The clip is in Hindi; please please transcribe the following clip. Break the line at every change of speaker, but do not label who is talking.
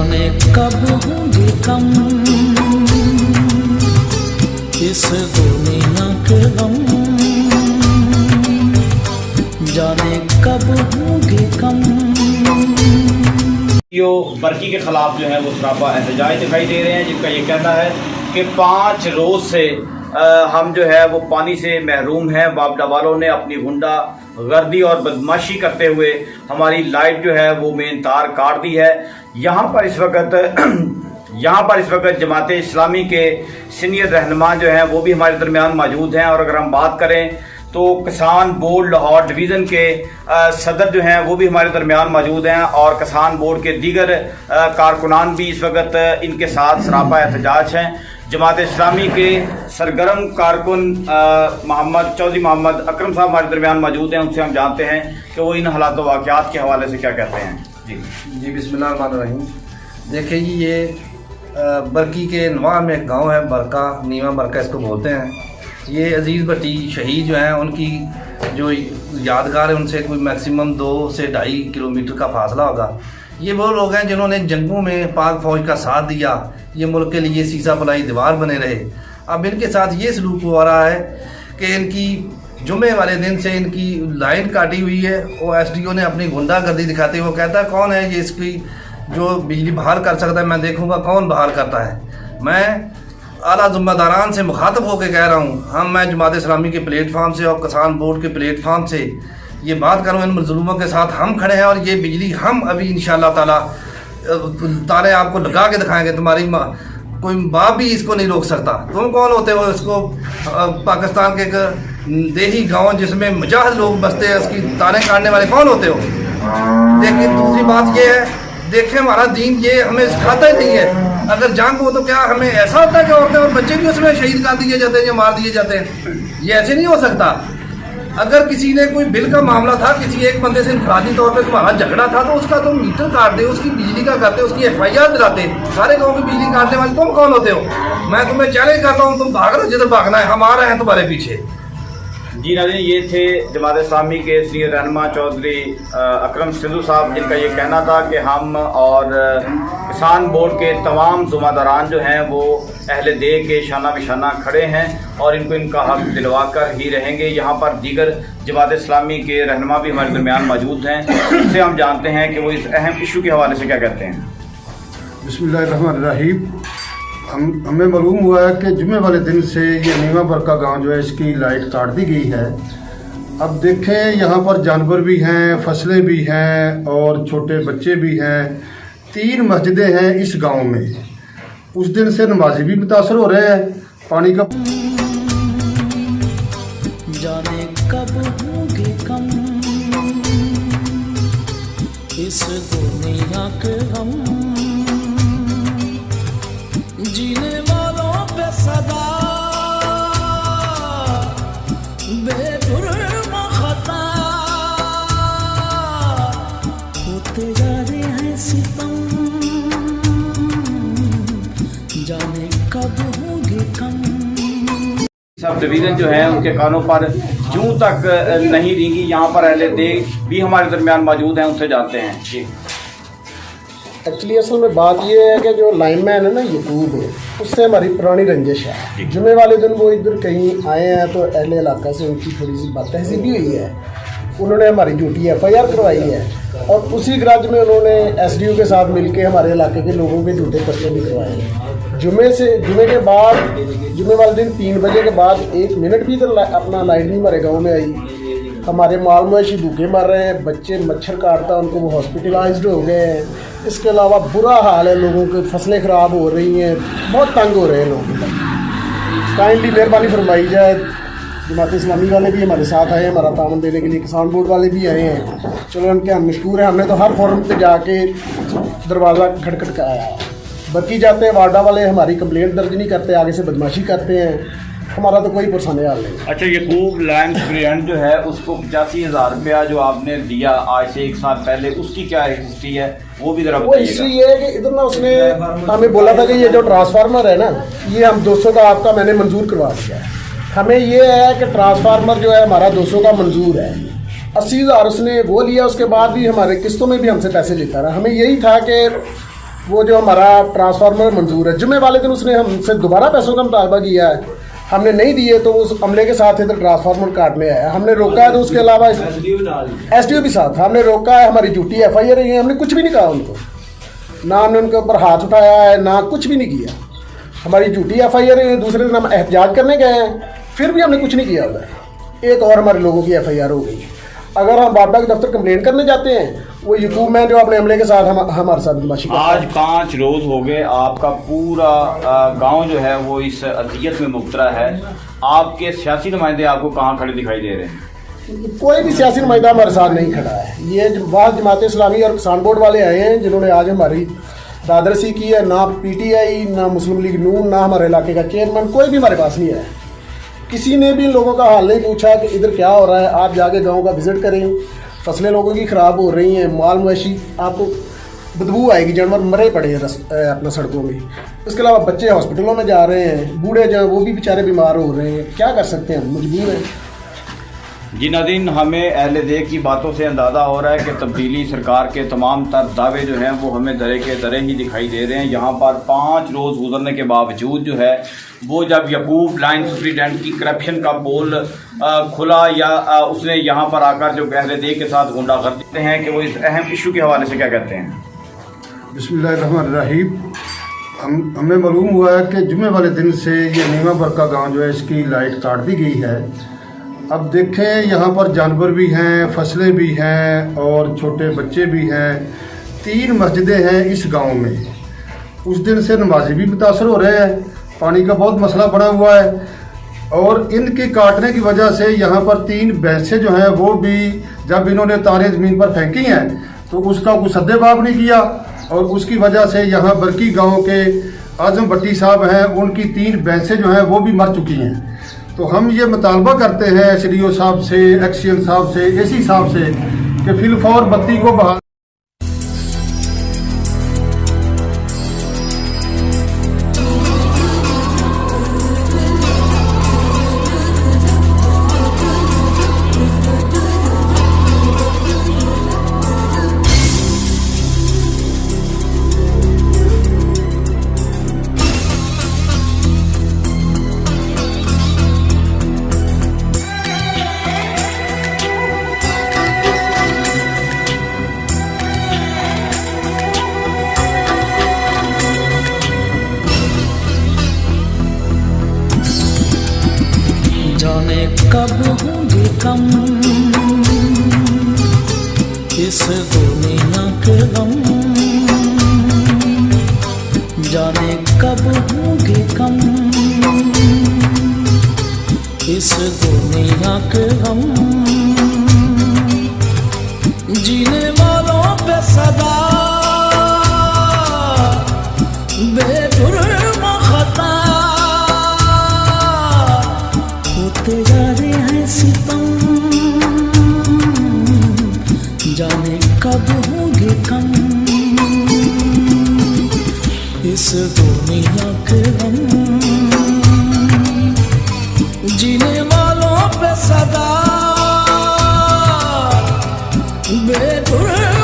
जाने कब होंगे कम इस दुनिया के गम, जाने कब होंगे कम।
बर्की के खिलाफ जो है वो सरापा एहतजाज दिखाई दे रहे हैं, जिनका ये कहना है कि 5 रोज़ से हम जो है वो पानी से महरूम हैं। बाबडा वालों ने अपनी गुंडा गर्दी और बदमाशी करते हुए हमारी लाइट जो है वो मेन तार काट दी है। यहाँ पर इस वक्त जमात इस्लामी के सीनियर रहनुमा जो हैं वो भी हमारे दरमियान मौजूद हैं। और अगर हम बात करें तो किसान बोर्ड लाहौर डिवीज़न के सदर जो हैं वो भी हमारे दरमियान मौजूद हैं, और किसान बोर्ड के दीगर कारकुनान भी इस वक्त इनके साथ सरापा एहतजाज हैं। जमात इस्लामी के सरगर्म कारकुन चौधरी मोहम्मद अकरम साहब हमारे दरमियान मौजूद हैं। उनसे हम जानते हैं कि वो इन हालात वाक़यात के हवाले से क्या कहते हैं। जी
बिस्मिल्लाहिर्रहमानिर्रहीम। देखिए जी, ये बरकी के नवा में एक गांव है, बरका नीवा बरका इसको बोलते हैं। ये अजीज़ भट्टी शहीद जो हैं उनकी जो यादगार है, उनसे कोई मैक्सिमम 2 से 2.5 किलोमीटर का फासला होगा। ये वो लोग हैं जिन्होंने जंगों में पाक फौज का साथ दिया, ये मुल्क के लिए सीसा फलाई दीवार बने रहे। अब इनके साथ ये सलूक हो रहा है कि इनकी जुमे वाले दिन से इनकी लाइन काटी हुई है। वो SDO ने अपनी गुंडागर्दी दिखाते हुए कहता है कौन है ये इसकी जो बिजली बहाल कर सकता है, मैं देखूंगा कौन बहाल करता है। मैं आला ज़िम्मेदारान से मुखातब होकर कह रहा हूँ, मैं जमात इस्लामी के प्लेटफार्म से और किसान बोर्ड के प्लेटफार्म से ये बात करूँ, इन मज़लूमों के साथ हम खड़े हैं और ये बिजली हम अभी इंशाअल्लाह ताला तारे आपको लगा के दिखाएंगे। तुम्हारी कोई बाप भी इसको नहीं रोक सकता। तुम कौन होते हो इसको? पाकिस्तान के एक देही गाँव जिसमें मुजाहिद लोग बसते हैं, उसकी तारे काटने वाले कौन होते हो? लेकिन दूसरी बात ये है, देखें हमारा दीन ये हमें सिखाता ही नहीं है। अगर जंग हो तो क्या हमें ऐसा होता है कि औरतें और बच्चे भी उसमें शहीद कर दिए जाते हैं या मार दिए जाते हैं? ये ऐसे नहीं हो सकता। अगर किसी ने कोई बिल का मामला था, किसी एक बंदे से इनफरादी तौर पे तुम्हारा झगड़ा था, तो उसका तुम मीटर काट दे, उसकी बिजली का करते, उसकी FIR दिलाते। सारे गाँव की बिजली काटने वाले तुम कौन होते हो? मैं तुम्हें चैलेंज करता हूँ, तुम भाग रहे हो जिधर भागना है, हम आ रहे हैं तुम्हारे पीछे।
जी नाज़रीन, ये थे जमात इस्लामी के सीनियर रहनुमा चौधरी अकरम सिंधु साहब, जिनका ये कहना था कि हम और किसान बोर्ड के तमाम ज़िम्मेदारान जो हैं वो अहले दे के शाना बिशाना खड़े हैं और इनको इनका हक दिलवा कर ही रहेंगे। यहाँ पर दीगर जमात इस्लामी के रहनुमा भी हमारे दरमियान मौजूद हैं। उससे हम जानते हैं कि वो इस अहम इशू के हवाले से क्या कहते हैं।
बिस्मिल्लाहिर्रहमानिर्रहीम। हमें मालूम हुआ है कि जुमे वाले दिन से ये नीवा बरका गांव जो है इसकी लाइट काट दी गई है। अब देखें, यहाँ पर जानवर भी हैं, फसलें भी हैं और छोटे बच्चे भी हैं। 3 मस्जिदें हैं इस गांव में। उस दिन से नमाजी भी मुतासर हो रहे हैं। पानी का
जाने कब होंगे कम इस दुनिया के गम, जीने वालों पे सदा बेजुर्म खता होते जा रहे हैं सितम, जाने कब होंगे कम।
सब डिवीज़न जो है उनके कानों पर जूं तक नहीं रेंगी। यहाँ पर अहले दे भी हमारे दरमियान मौजूद हैं, उनसे जानते हैं। जी
एक्चुअली असल में बात ये है कि जो लाइनमैन है ना यूट्यूब है, उससे हमारी पुरानी रंजिश है। जुमे वाले दिन वो इधर कहीं आए हैं तो अहले इलाका से उनकी थोड़ी सी बात तहजीबी हुई है। उन्होंने हमारी ड्यूटी FIR करवाई है और उसी ग्रज में उन्होंने SDO के साथ मिलके हमारे इलाके के लोगों के झूठे पर्चे भी करवाए हैं। जुमे के बाद, जुमे वाले दिन 3 बजे के बाद 1 मिनट भी इधर अपना लाइट नहीं हमारे गाँव में आई। हमारे माल मवेशी भूखे मर रहे हैं, बच्चे मच्छर काटता उनको वो हॉस्पिटलाइज्ड हो गए हैं। इसके अलावा बुरा हाल है लोगों की, फसलें ख़राब हो रही हैं, बहुत तंग हो रहे हैं लोग। काइंडली मेहरबानी फरमाई जाए। जमात इस्लामी वाले भी हमारे साथ आए हैं हमारा तामन देने के लिए, किसान बोर्ड वाले भी आए हैं। चलो उनके हम मशकूर हैं। हमने तो हर फोरम पे जाके दरवाज़ा खटखट का आया। बरकी जाते हैं, वार्डा वाले हमारी कंप्लेंट दर्ज नहीं करते, आगे से बदमाशी करते हैं। हमारा तो कोई पुरसाने हाल नहीं।
अच्छा, यकूब लैंड ग्रेंट जो है उसको 85,000 रुपया जो आपने दिया आज से 1 साल पहले, उसकी क्या हिस्ट्री है वो भी जरा बताइएगा।
वो हिस्ट्री ये है कि इधर ना उसने हमें बोला था कि ये जो ट्रांसफार्मर है ना, ये हम 200 का आपका मैंने मंजूर करवा दिया है। हमें ये है कि ट्रांसफार्मर जो है हमारा 200 का मंजूर है। 80,000 उसने वो लिया, उसके बाद भी हमारे किस्तों में भी हमसे पैसे लेता रहा। हमें यही था कि वो जो हमारा ट्रांसफार्मर मंजूर है, जुमे वाले दिन उसने हमसे दोबारा पैसों का मुतालबा किया है, हमने नहीं दिए तो उस अमले के साथ इधर ट्रांसफार्मर काटने आया, हमने रोका है। तो उसके अलावा SDO भी साथ, हमने रोका है, हमारी ड्यूटी FIR है, हमने कुछ भी नहीं कहा उनको, ना हमने उनके ऊपर हाथ उठाया है, ना कुछ भी नहीं किया। हमारी ड्यूटी FIR है, दूसरे दिन हम एहतजाज करने गए हैं, फिर भी हमने कुछ नहीं किया उधर। एक और हमारे लोगों की FIR हो गई। अगर हम बाबा के दफ्तर कंप्लेंट करने जाते हैं, वो यकूब मैन जो अपने अमले के साथ हमारे साथ बदमाशी करता है।
आज 5 रोज हो गए, आपका पूरा गांव जो है वो इस अजियत में मुब्तला है। आपके सियासी नुमाइंदे आपको कहाँ खड़े दिखाई दे रहे हैं?
कोई भी सियासी नुमाइंदा हमारे साथ नहीं खड़ा है। ये वाद जमात इस्लामी और किसान बोर्ड वाले आए हैं जिन्होंने आज हमारी दादरसी की है। ना PTI, ना मुस्लिम लीग नून, ना हमारे इलाके का चेयरमैन, कोई भी हमारे पास नहीं है। किसी ने भी इन लोगों का हाल नहीं पूछा कि इधर क्या हो रहा है। आप जाके गांव का विज़िट करें, फसलें लोगों की ख़राब हो रही हैं, माल मवेशी, आपको बदबू आएगी, जानवर मरे पड़े हैं अपना सड़कों में। इसके अलावा बच्चे हॉस्पिटलों में जा रहे हैं, बूढ़े जो हैं वो भी बेचारे बीमार हो रहे हैं। क्या कर सकते हैं, मजबूर हैं।
जी नाज़रीन, हमें अहले देह की बातों से अंदाज़ा हो रहा है कि तब्दीली सरकार के तमाम तर दावे जो हैं वो हमें दरे के दरे ही दिखाई दे रहे हैं। यहाँ पर 5 रोज़ गुजरने के बावजूद जो है वो जब यकूब लाइन सुप्रिटेंडेंट की करप्शन का पोल खुला या उसने यहाँ पर आकर जो अहले देह के साथ गुंडागर्दी करते हैं कि वो इस अहम इशू के हवाले से क्या कहते हैं?
बिस्मिल्लाहिर्रहमानिर्रहीम। हमें मालूम हुआ है कि जुमे वाले दिन से ये नीमा बरका गाँव जो है इसकी लाइट काट दी गई है। अब देखें, यहाँ पर जानवर भी हैं, फसलें भी हैं और छोटे बच्चे भी हैं। 3 मस्जिदें हैं इस गांव में। उस दिन से नमाजी भी मुतासर हो रहे हैं, पानी का बहुत मसला बना हुआ है। और इनके काटने की वजह से यहाँ पर 3 भैंसें जो हैं वो भी जब इन्होंने तारें ज़मीन पर फेंकी हैं तो उसका कोई सद्देबाब नहीं किया। और उसकी वजह से यहाँ बरकी गाँव के आजम भट्टी साहब हैं, उनकी 3 भैंसें जो हैं वो भी मर चुकी हैं। तो हम ये मुतालबा करते हैं SDO साहब से, एक्सीएन साहब से, AC साहब से कि फिलफौर बत्ती को बहाल।
जाने कब होंगे कम इस दुनिया के गम, जाने कब होंगे कम इस दुनिया के गम। जीने वालों पे सदा बेजुर्म खता होते जा रहे हैं सितम, जाने कब होंगे कम इस दुनिया के गम। जीने वालों पे सदा बेजुर्म